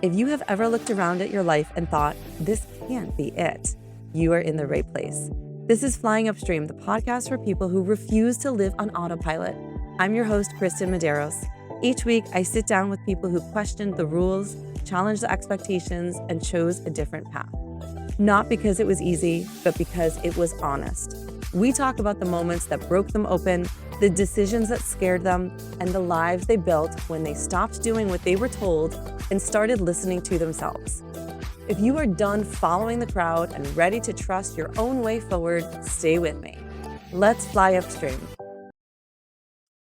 If you have ever looked around at your life and thought, this can't be it, you are in the right place. This is Flying Upstream, the podcast for people who refuse to live on autopilot. I'm your host, Kristyn Medeiros. Each week, I sit down with people who questioned the rules, challenged the expectations, and chose a different path. Not because it was easy, but because it was honest. We talk about the moments that broke them open, the decisions that scared them, and the lives they built when they stopped doing what they were told and started listening to themselves. If you are done following the crowd and ready to trust your own way forward, stay with me. Let's fly upstream.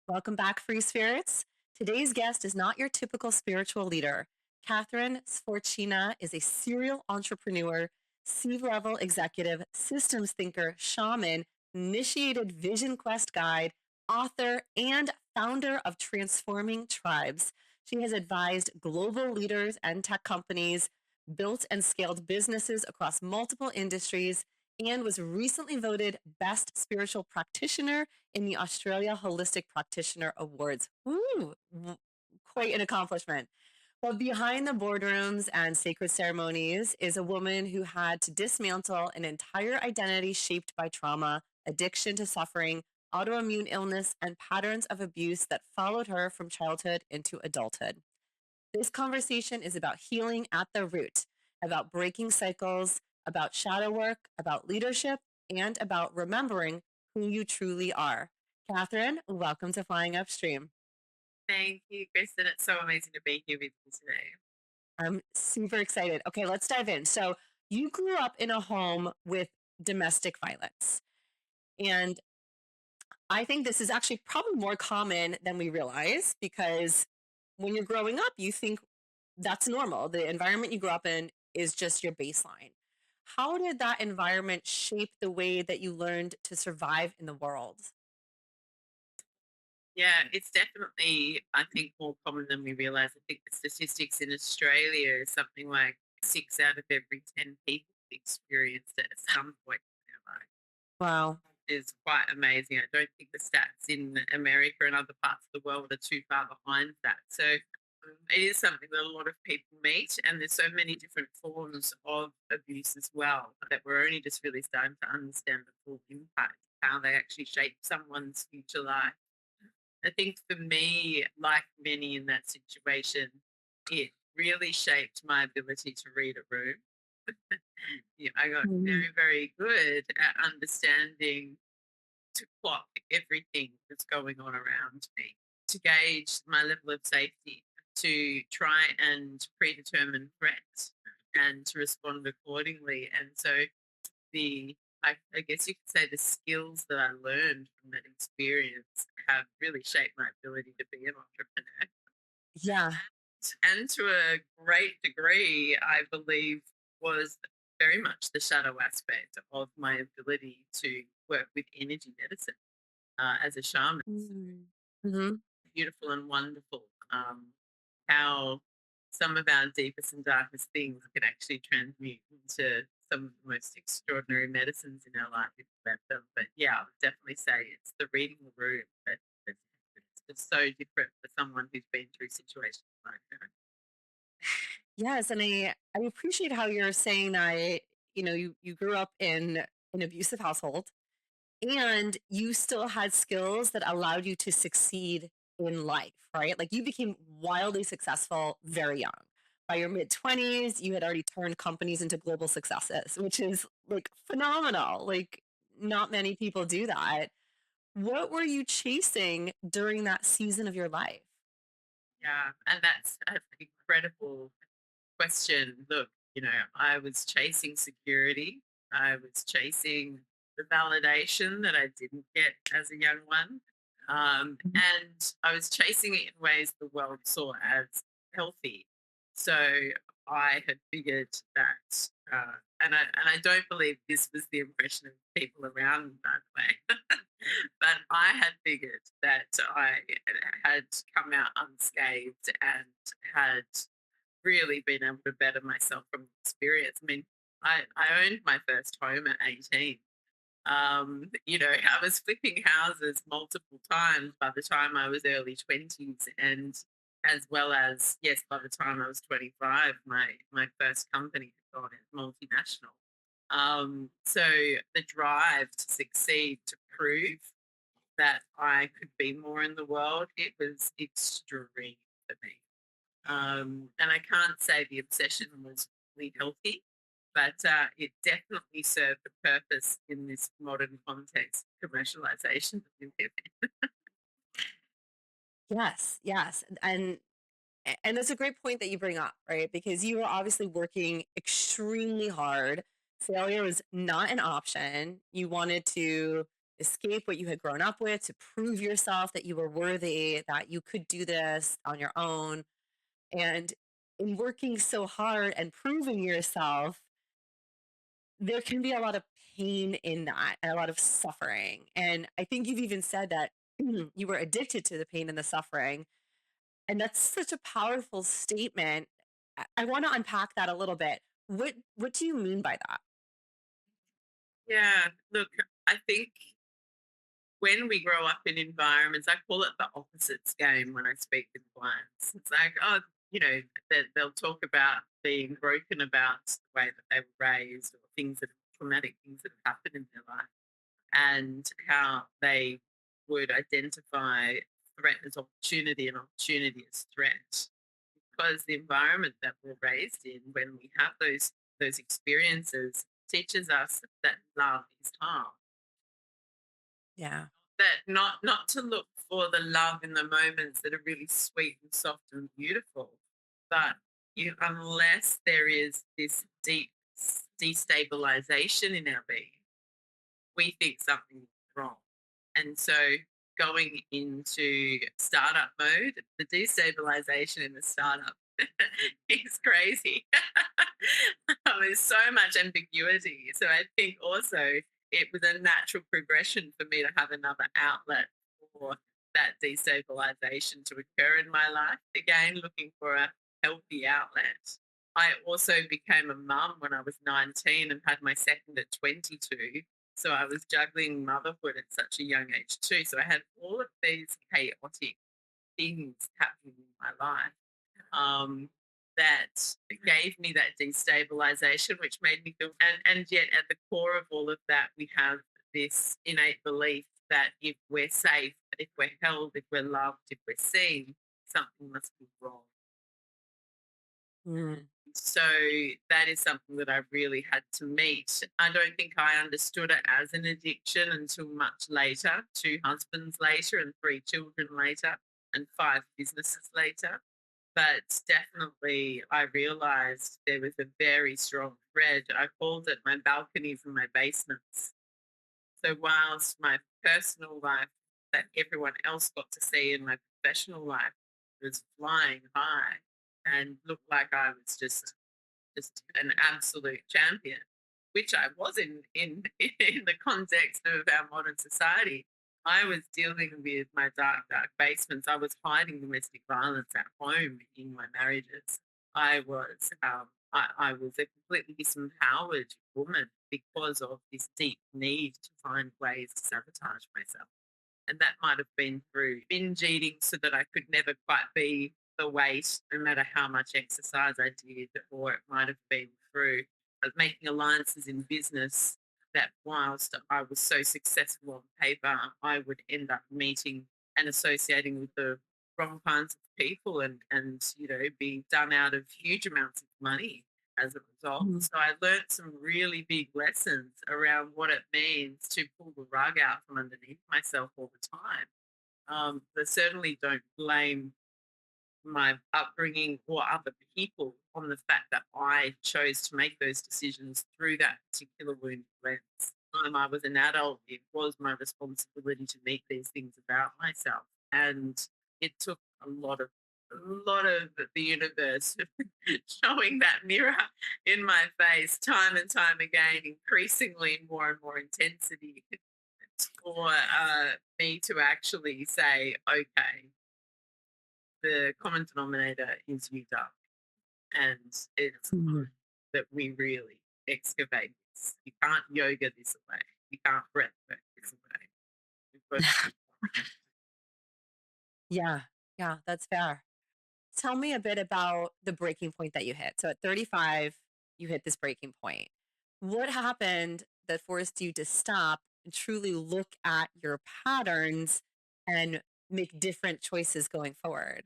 Welcome back, free spirits. Today's guest is not your typical spiritual leader. Kathryn Sporcina is a serial entrepreneur, C-level executive, systems thinker, shaman, initiated vision quest guide, author, and founder of Transforming Tribes. She has advised global leaders and tech companies, built and scaled businesses across multiple industries, and was recently voted Best Spiritual Practitioner in the Australia Holistic Practitioner Awards. Ooh, quite an accomplishment. But behind the boardrooms and sacred ceremonies is a woman who had to dismantle an entire identity shaped by trauma, addiction to suffering, autoimmune illness, and patterns of abuse that followed her from childhood into adulthood. This conversation is about healing at the root, about breaking cycles, about shadow work, about leadership, and about remembering who you truly are. Kathryn, welcome to Flying Upstream. Thank you, Kristen. It's so amazing to be here with you today. I'm super excited. Okay, let's dive in. So, you grew up in a home with domestic violence. And I think this is actually probably more common than we realize because when you're growing up, you think that's normal. The environment you grew up in is just your baseline. How did that environment shape the way that you learned to survive in the world? Yeah, it's definitely, I think, more common than we realize. I think the statistics in Australia is something like 6 out of every 10 people experienced it at some point in their life. Wow. Is quite amazing. I don't think the stats in America and other parts of the world are too far behind that. So it is something that a lot of people meet, and there's so many different forms of abuse as well that we're only just really starting to understand the full impact, how they actually shape someone's future life. I think for me, like many in that situation, it really shaped my ability to read a room. Yeah, I got Mhm. very, very good at understanding to clock everything that's going on around me, to gauge my level of safety, to try and predetermine threats and to respond accordingly. And so I guess you could say the skills that I learned from that experience have really shaped my ability to be an entrepreneur. Yeah. And to a great degree, I believe was very much the shadow aspect of my ability to work with energy medicine as a shaman. Mm-hmm. Beautiful and wonderful how some of our deepest and darkest things can actually transmute into some of the most extraordinary medicines in our life if we let them. But yeah, I would definitely say it's the reading the room that it's just so different for someone who's been through situations like that. Yes, and I appreciate how you're saying that, you grew up in an abusive household and you still had skills that allowed you to succeed in life, right? Like you became wildly successful very young. By your mid 20s, you had already turned companies into global successes, which is like phenomenal. Like not many people do that. What were you chasing during that season of your life? Yeah, and that's an incredible question. Look, I was chasing security. I was chasing the validation that I didn't get as a young one. And I was chasing it in ways the world saw as healthy. So I had figured that, and I don't believe this was the impression of people around me, by the way, but I had figured that I had come out unscathed and had really been able to better myself from experience. I mean, I owned my first home at 18. I was flipping houses multiple times by the time I was early 20s. And as well as, yes, by the time I was 25, my first company had gone in multinational. So the drive to succeed, to prove that I could be more in the world, it was extreme for me. And I can't say the obsession was really healthy, but it definitely served a purpose in this modern context of commercialization that we live in. Yes, yes. And that's a great point that you bring up, right? Because you were obviously working extremely hard. Failure was not an option. You wanted to escape what you had grown up with, to prove yourself that you were worthy, that you could do this on your own. And in working so hard and proving yourself, there can be a lot of pain in that and a lot of suffering. And I think you've even said that you were addicted to the pain and the suffering, and that's such a powerful statement. I want to unpack that a little bit. What do you mean by that? Yeah, look, I think when we grow up in environments, I call it the opposites game when I speak with clients. It's like, oh, they'll talk about being broken about the way that they were raised or things that traumatic things that have happened in their life and how they would identify threat as opportunity and opportunity as threat. Because the environment that we're raised in, when we have those experiences, teaches us that love is harm, Yeah. that not to look for the love in the moments that are really sweet and soft and beautiful, but unless there is this deep destabilization in our being, we think something's wrong. And so going into startup mode, the destabilization in the startup is crazy. There's so much ambiguity. So I think also it was a natural progression for me to have another outlet for that destabilization to occur in my life. Again, looking for a healthy outlet. I also became a mum when I was 19 and had my second at 22. So I was juggling motherhood at such a young age too. So I had all of these chaotic things happening in my life, that gave me that destabilization, which made me feel, and yet at the core of all of that, we have this innate belief that if we're safe, if we're held, if we're loved, if we're seen, something must be wrong. Mm. So that is something that I really had to meet. I don't think I understood it as an addiction until much later, 2 husbands later, and 3 children later, and 5 businesses later. But definitely, I realized there was a very strong thread. I called it my balconies and my basements. So, whilst my personal life that everyone else got to see in my professional life was flying high and looked like I was just an absolute champion, which I was in in the context of our modern society. I was dealing with my dark basements. I was hiding domestic violence at home in my marriages. I was a completely disempowered woman because of this deep need to find ways to sabotage myself. And that might have been through binge eating so that I could never quite be the weight, no matter how much exercise I did, or it might have been through making alliances in business that whilst I was so successful on paper, I would end up meeting and associating with the wrong kinds of people and be done out of huge amounts of money as a result. Mhm. So I learned some really big lessons around what it means to pull the rug out from underneath myself all the time. But certainly don't blame my upbringing or other people on the fact that I chose to make those decisions through that particular wound lens. When I was an adult, it was my responsibility to meet these things about myself. And it took a lot of the universe showing that mirror in my face time and time again, increasingly more and more intensity for me to actually say, okay, the common denominator is you, darling, and it's Mhm. that we really excavate this. You can't yoga this away. You can't breath work this away. We've got Yeah, yeah, that's fair. Tell me a bit about the breaking point that you hit. So at 35, you hit this breaking point. What happened that forced you to stop and truly look at your patterns and make different choices going forward?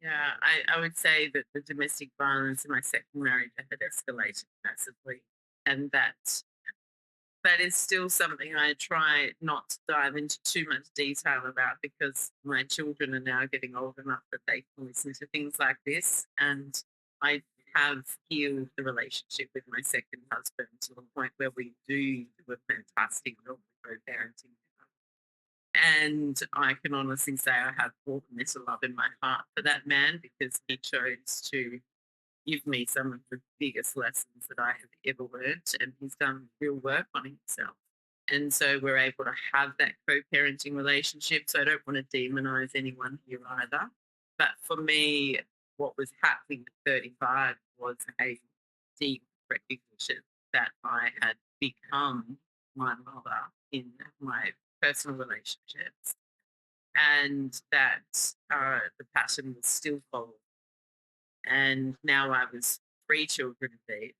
Yeah, I would say that the domestic violence in my second marriage had escalated massively. And that is still something I try not to dive into too much detail about because my children are now getting old enough that they can listen to things like this. And I have healed the relationship with my second husband to the point where we do a fantastic job with co-parenting. And I can honestly say I have all the little love in my heart for that man because he chose to give me some of the biggest lessons that I have ever learned, and he's done real work on himself. And so we're able to have that co parenting relationship. So I don't want to demonize anyone here either. But for me, what was happening at 35 was a deep recognition that I had become my mother in my personal relationships and that the pattern was still following. And now I was 3 children deep,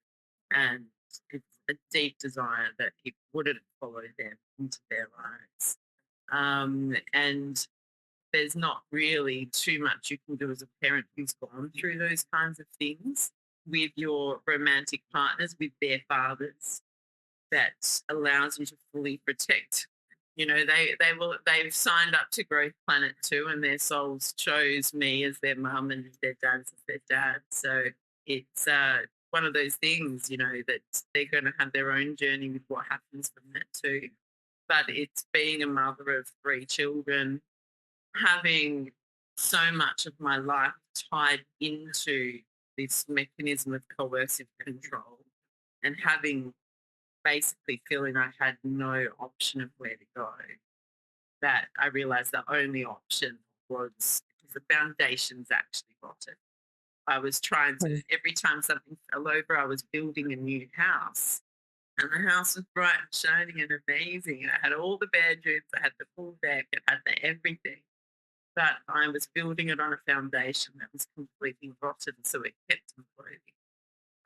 and it's a deep desire that he wouldn't follow them into their lives. And there's not really too much you can do as a parent who's gone through those kinds of things with your romantic partners, with their fathers, that allows you to fully protect. You know, they've signed up to Growth Planet too, and their souls chose me as their mum and their dads as their dad. So it's one of those things, you know, that they're going to have their own journey with what happens from that too. But it's being a mother of 3 children, having so much of my life tied into this mechanism of coercive control and having basically feeling I had no option of where to go, that I realized the only option was because the foundations actually rotted. I was trying to, Mm. every time something fell over, I was building a new house. And the house was bright and shining and amazing. And I had all the bedrooms, I had the full deck, it had the everything. But I was building it on a foundation that was completely rotten, so it kept imploding.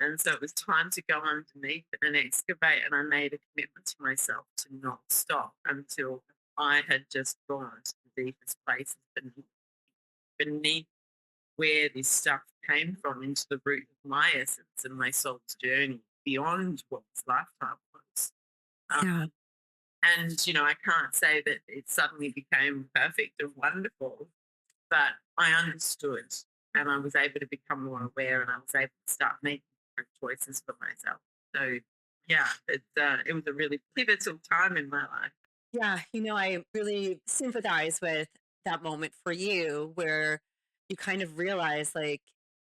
And so it was time to go underneath and excavate. And I made a commitment to myself to not stop until I had just gone to the deepest places beneath where this stuff came from, into the root of my essence and my soul's journey beyond what this lifetime was. Yeah. Um, and, you know, I can't say that it suddenly became perfect and wonderful, but I understood and I was able to become more aware and I was able to start making different choices for myself. So, yeah, it was a really pivotal time in my life. Yeah, I really sympathize with that moment for you where you kind of realize like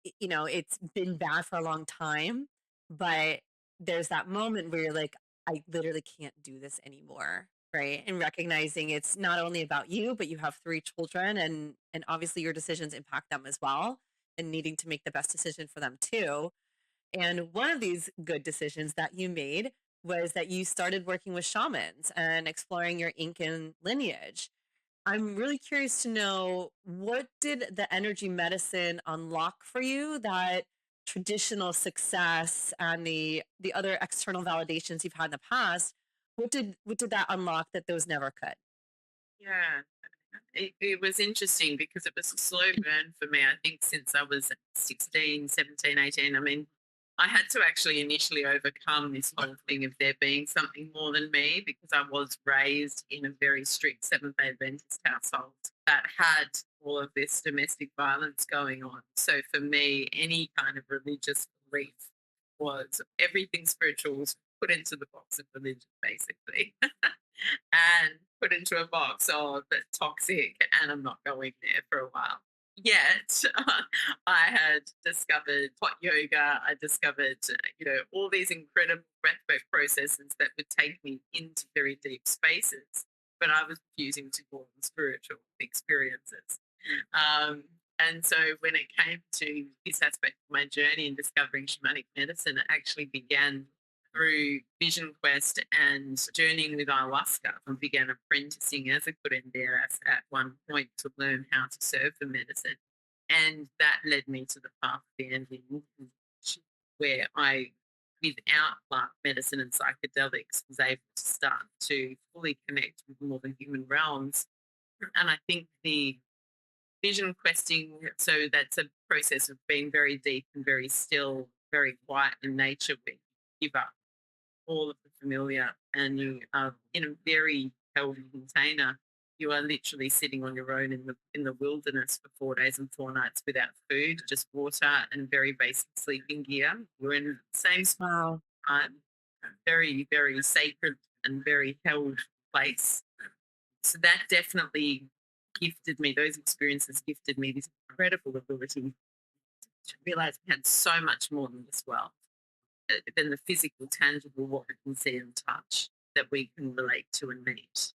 it's been bad for a long time, but there's that moment where you're like, I literally can't do this anymore, right? And recognizing it's not only about you, but you have 3 children and obviously your decisions impact them as well and needing to make the best decision for them too. And one of these good decisions that you made was that you started working with shamans and exploring your Incan lineage. I'm really curious to know, what did the energy medicine unlock for you that traditional success and the other external validations you've had in the past, what did that unlock that those never could? Yeah. It was interesting because it was a slow burn for me. I think since I was 16, 17, 18. I mean, I had to actually initially overcome this whole thing of there being something more than me because I was raised in a very strict Seventh-day Adventist household that had all of this domestic violence going on. So for me, any kind of religious belief was everything spiritual was put into the box of religion, basically. And put into a box of toxic, and I'm not going there for a while. Yet, I had discovered hot yoga. I discovered, all these incredible breathwork processes that would take me into very deep spaces. But I was refusing to go on spiritual experiences. Um, and so when it came to this aspect of my journey in discovering shamanic medicine, it actually began through Vision Quest and journeying with ayahuasca. I began apprenticing as a curanderas at one point to learn how to serve the medicine. And that led me to the path of the ending, where I, without plant medicine and psychedelics, was able to start to fully connect with more than human realms. And I think the vision questing, so that's a process of being very deep and very still, very quiet in nature, where you give up all of the familiar and you are in a very healthy container. You are literally sitting on your own in the wilderness for 4 days and 4 nights without food, just water and very basic sleeping gear. You're in the same spot, Wow. very, very sacred and very held place. So that definitely gifted me, those experiences gifted me this incredible ability to realize we had so much more than this world, than the physical, tangible, what we can see and touch, that we can relate to and meet.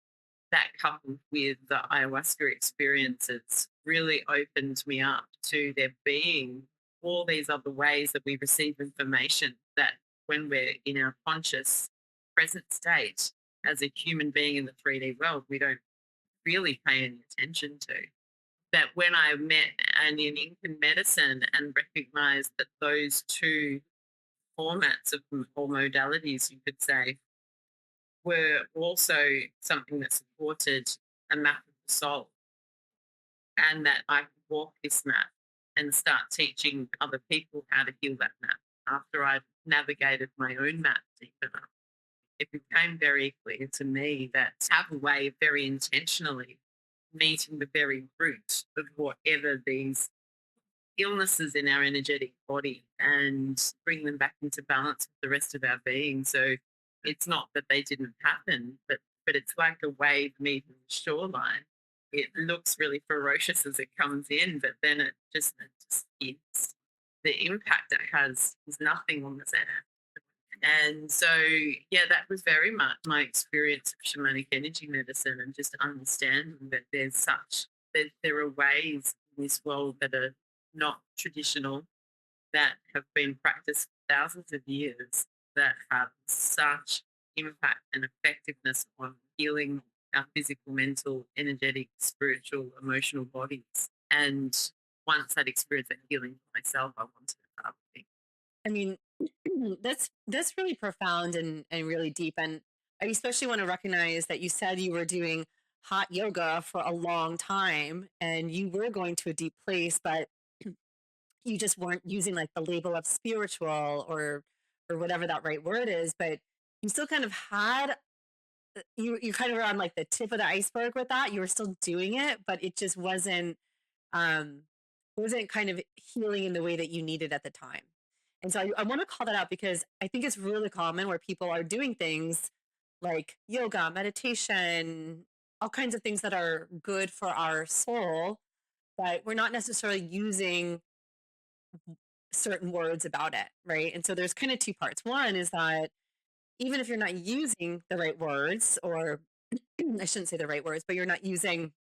That coupled with the ayahuasca experiences really opened me up to there being all these other ways that we receive information that when we're in our conscious present state as a human being in the 3D world, we don't really pay any attention to. That when I met an Incan medicine and recognized that those two formats of or modalities, you could say, were also something that supported a map of the soul, and that I could walk this map and start teaching other people how to heal that map after I'd navigated my own map deep enough. It became very clear to me that to have a way of very intentionally meeting the very root of whatever these illnesses in our energetic body and bring them back into balance with the rest of our being. So it's not that they didn't happen, but it's like a wave meeting the shoreline. It looks really ferocious as it comes in, but then it just hits. The impact it has is nothing on the sand. And so, yeah, that was very much my experience of shamanic energy medicine, and just understanding that there are ways in this world that are not traditional, that have been practiced for thousands of years, that have such impact and effectiveness on healing our physical, mental, energetic, spiritual, emotional bodies. And once I'd experienced that healing for myself, I wanted it for other people. I mean, that's really profound and really deep. And I especially want to recognize that you said you were doing hot yoga for a long time and you were going to a deep place, but you just weren't using like the label of spiritual or whatever that right word is, but you still kind of had you kind of were on like the tip of the iceberg with that. You were still doing it, but it just um wasn't kind of healing in the way that you needed at the time. And so I want to call that out because I think it's really common where people are doing things like yoga, meditation, all kinds of things that are good for our soul, but we're not necessarily using certain words about it, right? And so there's kind of two parts. One is that even if you're not using the right words, or I shouldn't say the right words, but you're not using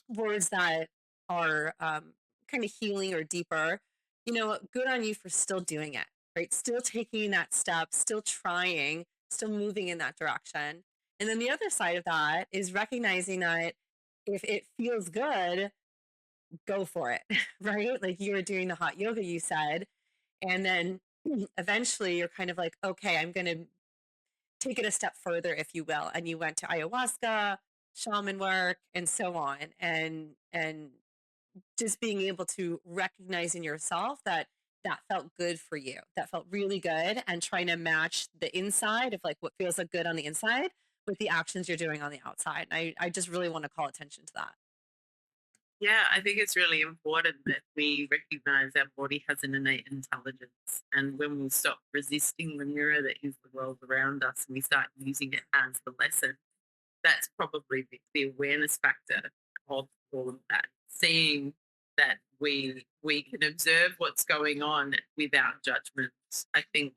words that are kind of healing or deeper, good on you for still doing it, right? Still taking that step, still trying, still moving in that direction. And then the other side of that is recognizing that if it feels good, go for it, right? Like you were doing the hot yoga, you said. And then eventually you're kind of like, okay, I'm going to take it a step further, if you will. And you went to ayahuasca, shaman work, and so on. And just being able to recognize in yourself that that felt good for you, that felt really good, and trying to match the inside of like what feels like good on the inside with the actions you're doing on the outside. And I just really want to call attention to that. Yeah, I think it's really important that we recognize our body has an innate intelligence. And when we stop resisting the mirror that is the world around us and we start using it as the lesson, that's probably the awareness factor of all of that. Seeing that we can observe what's going on without judgment. I think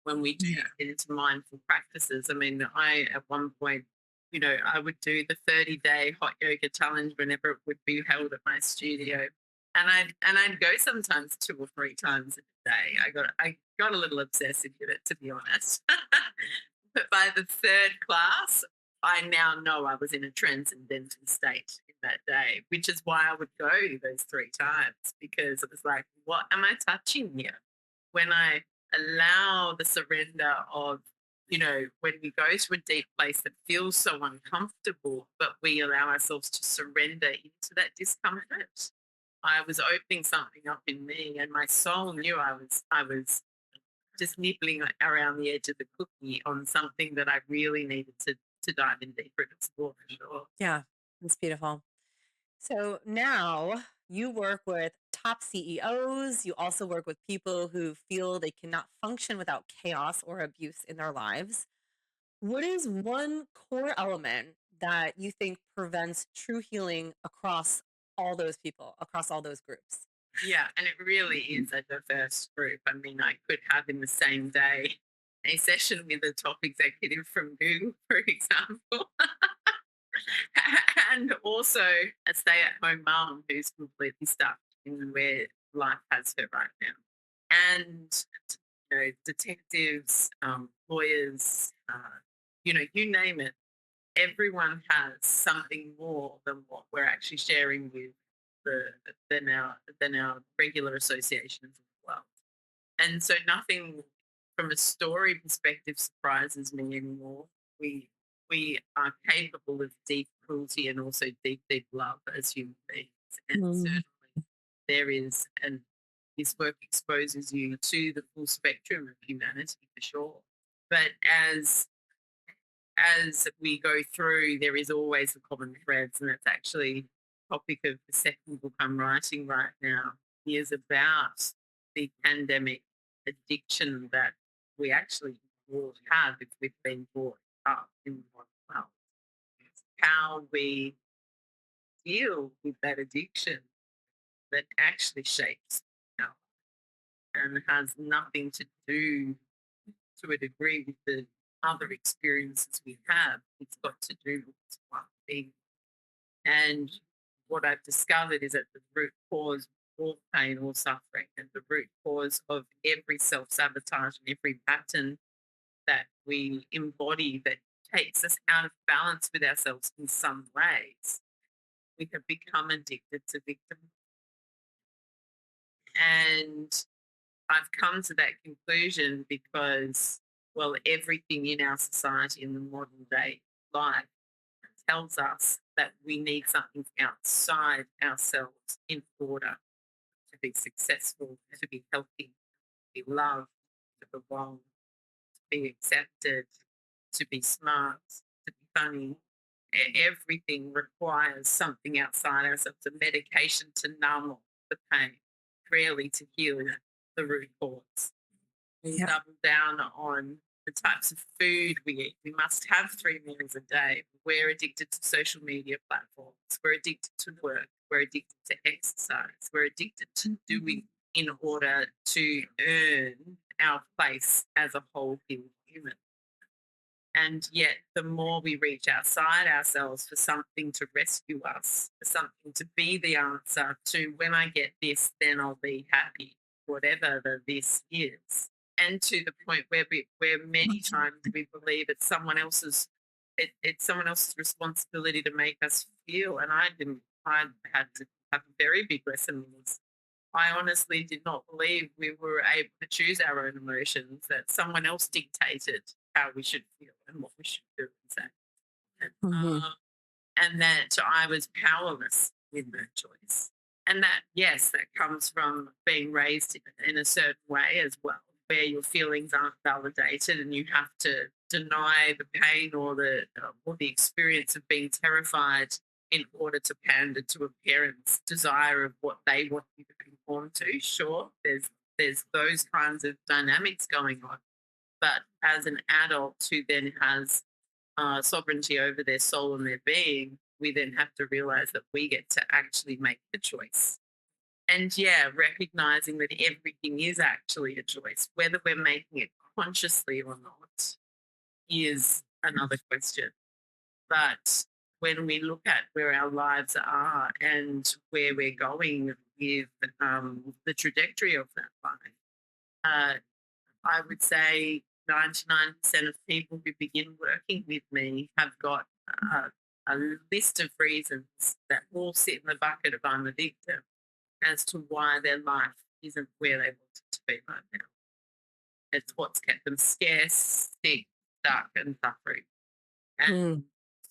when we do get into mindful practices, I mean, I at one point, I would do the 30-day hot yoga challenge whenever it would be held at my studio. And I'd go sometimes 2 or 3 times a day. I got a little obsessive with it, to be honest. But by the third class, I now know I was in a transcendental state. that day, which is why I would go those 3 times, because it was like, what am I touching here? When I allow the surrender of, when we go to a deep place that feels so uncomfortable, but we allow ourselves to surrender into that discomfort, I was opening something up in me, and my soul knew I was just nibbling around the edge of the cookie on something that I really needed to dive in deeper and explore for sure. Yeah, that's beautiful. So now you work with top CEOs. You also work with people who feel they cannot function without chaos or abuse in their lives. What is one core element that you think prevents true healing across all those people, across all those groups? Yeah, and it really is a diverse group. I mean, I could have in the same day a session with a top executive from Google, for example, and also a stay at home mum who's completely stuck in where life has her right now. And, detectives, lawyers, you name it, everyone has something more than what we're actually sharing with the than our regular associations as well. And so nothing from a story perspective surprises me anymore. We we are capable of deep cruelty and also deep, deep love as human beings. And Mm. certainly there is, and this work exposes you to the full spectrum of humanity for sure. But as we go through, there is always the common threads, and that's actually topic of the second book I'm writing right now. Is about the pandemic addiction that we actually all have if we've been brought up in the modern world. It's how we deal with that addiction that actually shapes us and has nothing to do to a degree with the other experiences we have. It's got to do with one thing. And what I've discovered is that the root cause of all pain, all suffering, and the root cause of every self sabotage and every pattern that we embody that takes us out of balance with ourselves in some ways, we have become addicted to victim. And I've come to that conclusion because, well, everything in our society in the modern day life tells us that we need something outside ourselves in order to be successful, to be healthy, to be loved, to belong, to be accepted, to be smart, to be funny. Everything requires something outside ourselves, a medication to numb the pain, really to heal the root cause. We Yeah. double down on the types of food we eat. We must have 3 meals a day. We're addicted to social media platforms. We're addicted to work. We're addicted to exercise. We're addicted to doing in order to earn our place as a whole human. And yet, the more we reach outside ourselves for something to rescue us, for something to be the answer to when I get this, then I'll be happy, whatever the this is. And to the point where many times we believe it's someone else's responsibility to make us feel. And I had to have a very big lesson in this. I honestly did not believe we were able to choose our own emotions, that someone else dictated how we should feel and what we should do and say. Mhm. Um, and that I was powerless in that choice. And that, yes, that comes from being raised in a certain way as well, where your feelings aren't validated and you have to deny the pain or the experience of being terrified in order to pander to a parent's desire of what they want you to conform to. Sure, there's those kinds of dynamics going on, but as an adult who then has sovereignty over their soul and their being, we then have to realize that we get to actually make the choice. And yeah, recognizing that everything is actually a choice, whether we're making it consciously or not, is another question. But when we look at where our lives are and where we're going with the trajectory of that life, uh, I would say 99% of people who begin working with me have got a list of reasons that all sit in the bucket of I'm a victim as to why their life isn't where they want it to be right now. It's what's kept them scarce, sick, stuck, and suffering. And Mm.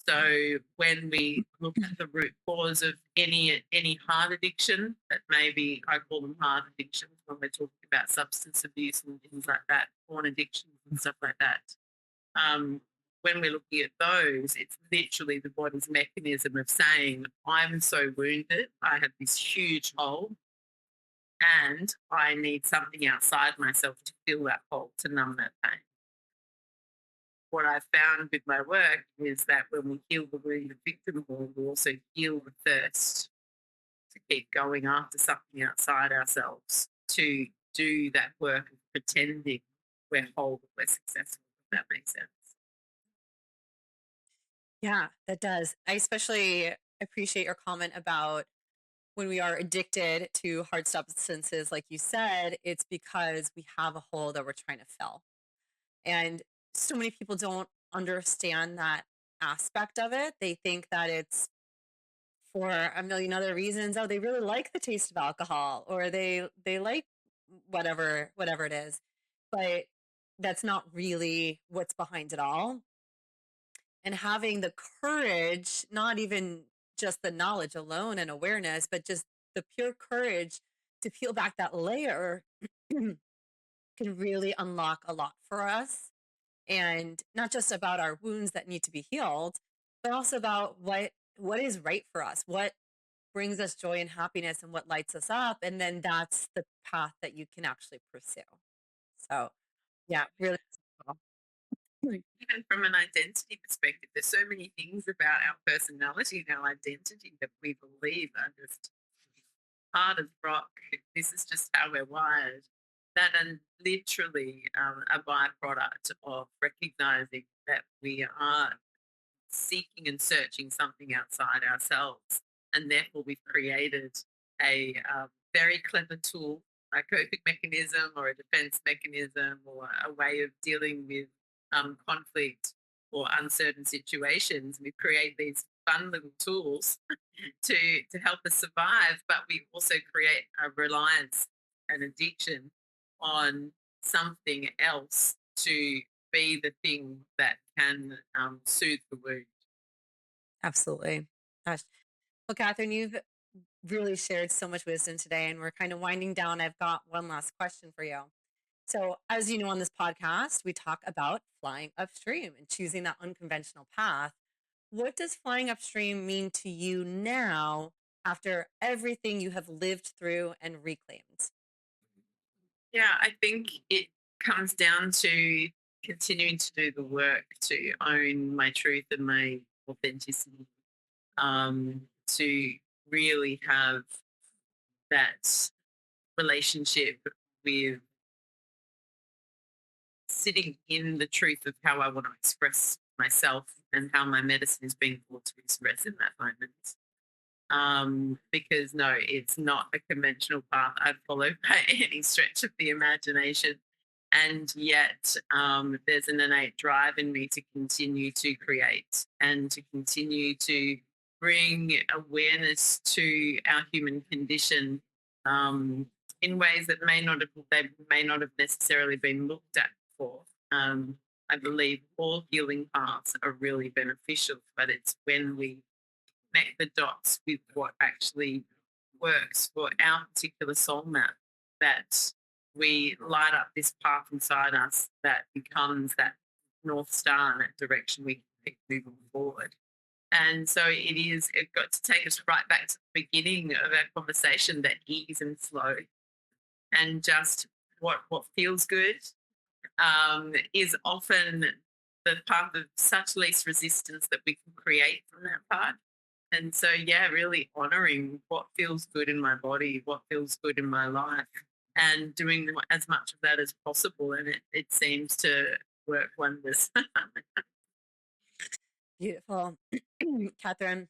so when we look at the root cause of any heart addiction, that maybe I call them heart addictions when we're talking about substance abuse and things like that, porn addictions and stuff like that. Um, when we're looking at those, it's literally the body's mechanism of saying, I'm so wounded, I have this huge hole, and I need something outside myself to fill that hole to numb that pain. What I've found with my work is that when we heal the wound of victimhood, we also heal the thirst to keep going after something outside ourselves, to do that work of pretending we're whole, we're successful, if that makes sense. Yeah, that does. I especially appreciate your comment about when we are addicted to hard substances, like you said, it's because we have a hole that we're trying to fill. And so many people don't understand that aspect of it. They think that it's for a million other reasons. Oh, they really like the taste of alcohol, or they like whatever it is. But that's not really what's behind it all. And having the courage, not even just the knowledge alone and awareness, but just the pure courage to peel back that layer can really unlock a lot for us. And not just about our wounds that need to be healed, but also about what is right for us, what brings us joy and happiness and what lights us up. And then that's the path that you can actually pursue. So yeah, really cool. Even from an identity perspective, there's so many things about our personality and our identity that we believe are just hard as rock. This is just how we're wired. That are literally a byproduct of recognizing that we are seeking and searching something outside ourselves. And therefore, we've created a very clever tool, a coping mechanism or a defense mechanism or a way of dealing with conflict or uncertain situations. We create these fun little tools to help us survive, but we also create a reliance and addiction on something else to be the thing that can soothe the wound. Absolutely. Gosh. Well, Catherine, you've really shared so much wisdom today, and we're kind of winding down. I've got one last question for you. So, as you know, on this podcast, we talk about flying upstream and choosing that unconventional path. What does flying upstream mean to you now after everything you have lived through and reclaimed? Yeah, I think it comes down to continuing to do the work to own my truth and my authenticity, to really have that relationship with sitting in the truth of how I want to express myself and how my medicine is being thought to express in that moment. Because no, it's not a conventional path I've followed by any stretch of the imagination. And yet, there's an innate drive in me to continue to create and to continue to bring awareness to our human condition in ways that they may not have necessarily been looked at before. I believe all healing paths are really beneficial, but it's when we connect the dots with what actually works for our particular soul map that we light up this path inside us that becomes that north star and that direction we can keep moving forward. And so it got to take us right back to the beginning of our conversation, that ease and flow and just what feels good is often the path of such least resistance that we can create from that part. And so, yeah, really honoring what feels good in my body, what feels good in my life, and doing as much of that as possible. And it seems to work wonders. Beautiful. Catherine,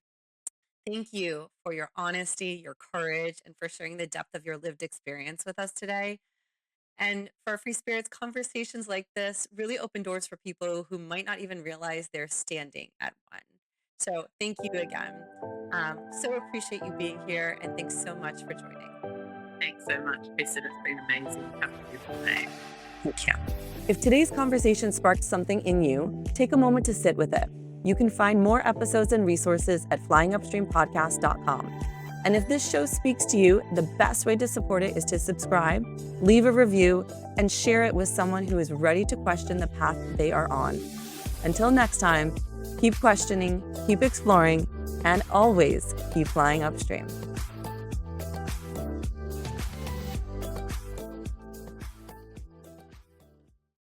thank you for your honesty, your courage, and for sharing the depth of your lived experience with us today. And for Free Spirits, conversations like this really open doors for people who might not even realize they're standing at one. So thank you again. So appreciate you being here, and thanks so much for joining. Thanks so much, Kristyn. It's been amazing. Have a beautiful day. Thank you. If today's conversation sparked something in you, take a moment to sit with it. You can find more episodes and resources at flyingupstreampodcast.com. And if this show speaks to you, the best way to support it is to subscribe, leave a review, and share it with someone who is ready to question the path they are on. Until next time, keep questioning, keep exploring, and always keep flying upstream.